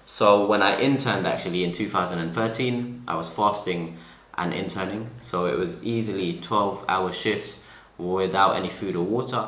So when I interned actually in 2013, I was fasting and interning. So it was easily 12-hour shifts without any food or water.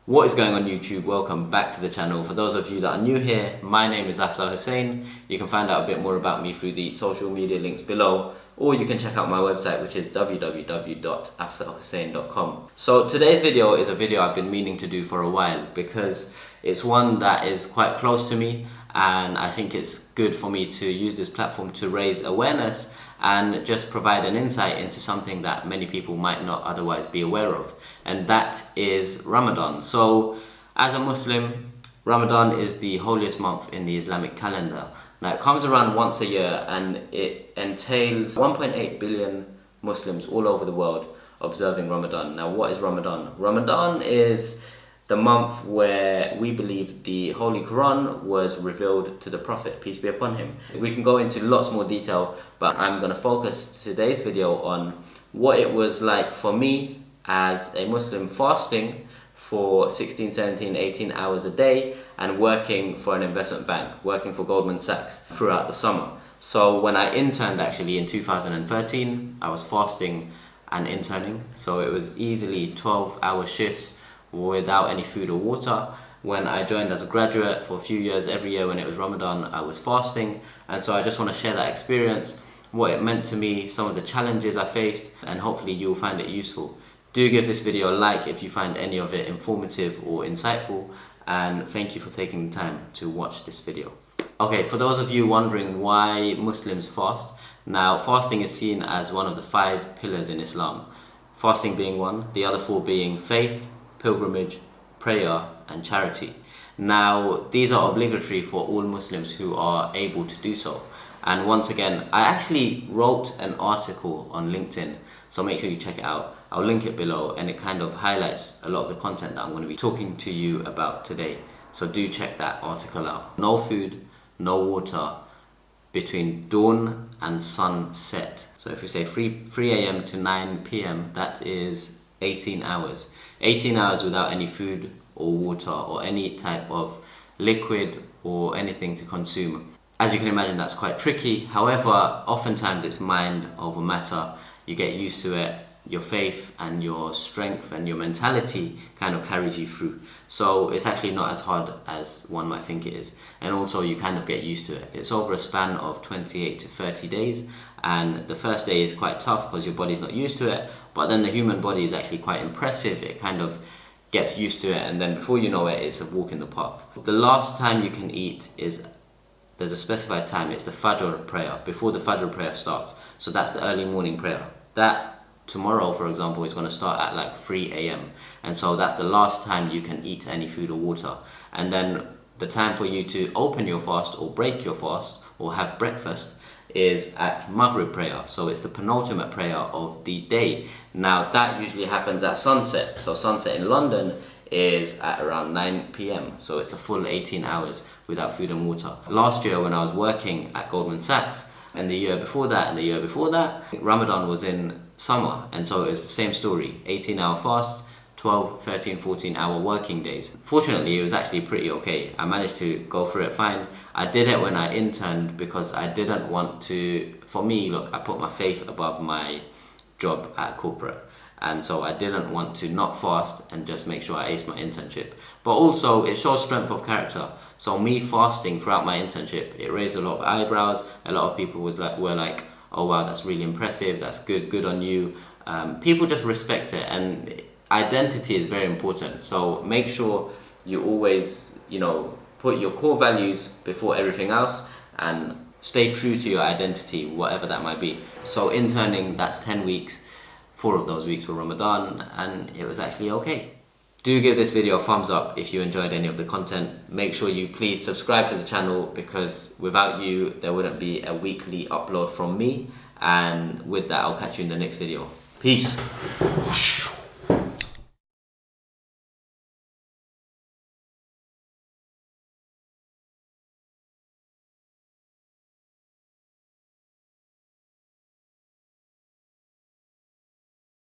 What is going on YouTube? Welcome back to the channel. For those of you that are new here, my name is Afzal Hussain. You can find out a bit more about me through the social media links below, or you can check out my website, which is www.afzalhussain.com. So today's video is a video I've been meaning to do for a while because it's one that is quite close to me, and I think it's good for me to use this platform to raise awareness and just provide an insight into something that many people might not otherwise be aware of, and that is Ramadan. So as a Muslim, Ramadan is the holiest month in the Islamic calendar. Now it comes around once a year and it entails 1.8 billion Muslims all over the world observing Ramadan. Now what is Ramadan? Ramadan is the month where we believe the Holy Quran was revealed to the Prophet, peace be upon him. We can go into lots more detail, but I'm going to focus today's video on what it was like for me as a Muslim fasting for 16, 17, 18 hours a day and working for an investment bank, working for Goldman Sachs throughout the summer. So when I interned actually in 2013, I was fasting and interning. So it was easily 12-hour shifts without any food or water. When I joined as a graduate for a few years, every year when it was Ramadan, I was fasting. And so I just want to share that experience, what it meant to me, some of the challenges I faced, and hopefully you'll find it useful. Do give this video a like if you find any of it informative or insightful, and thank you for taking the time to watch this video. Okay, for those of you wondering why Muslims fast, now fasting is seen as one of the 5 pillars in Islam. Fasting being one, the other 4 being faith, pilgrimage, prayer and charity. Now these are obligatory for all Muslims who are able to do so. And once again, I actually wrote an article on LinkedIn, so make sure you check it out. I'll link it below, and it kind of highlights a lot of the content that I'm going to be talking to you about today. So do check that article out. No food, no water between dawn and sunset. So if you say 3 a.m. to 9 p.m, that is 18 hours. 18 hours without any food or water or any type of liquid or anything to consume. As you can imagine, that's quite tricky. However, oftentimes it's mind over matter. You get used to it. Your faith and your strength and your mentality kind of carries you through. So it's actually not as hard as one might think it is. And also you kind of get used to it. It's over a span of 28 to 30 days. And the first day is quite tough because your body's not used to it. But then the human body is actually quite impressive. It kind of gets used to it. And then before you know it, it's a walk in the park. The last time you can eat is, there's a specified time. It's the Fajr prayer, before the Fajr prayer starts. So that's the early morning prayer. That tomorrow, for example, is going to start at like 3 a.m. And so that's the last time you can eat any food or water. And then the time for you to open your fast or break your fast or have breakfast is at Maghrib prayer. So it's the penultimate prayer of the day. Now that usually happens at sunset. So sunset in London is at around 9 p.m. So it's a full 18 hours without food and water. Last year when I was working at Goldman Sachs, and the year before that, and the year before that, Ramadan was in summer, and so it was the same story. 18-hour fasts, 12, 13, 14-hour working days. Fortunately, it was actually pretty okay. I managed to go through it fine. I did it when I interned because I didn't want to, for me, look, I put my faith above my job at corporate. And so I didn't want to not fast and just make sure I aced my internship. But also it shows strength of character. So me fasting throughout my internship, it raised a lot of eyebrows. A lot of people were like, oh wow, that's really impressive, that's good on you. People just respect it, and identity is very important. So make sure you always, put your core values before everything else and stay true to your identity, whatever that might be. So interning, that's 10 weeks. 4 of those weeks were Ramadan, and it was actually okay. Do give this video a thumbs up if you enjoyed any of the content. Make sure you please subscribe to the channel, because without you there wouldn't be a weekly upload from me. And with that, I'll catch you in the next video. Peace.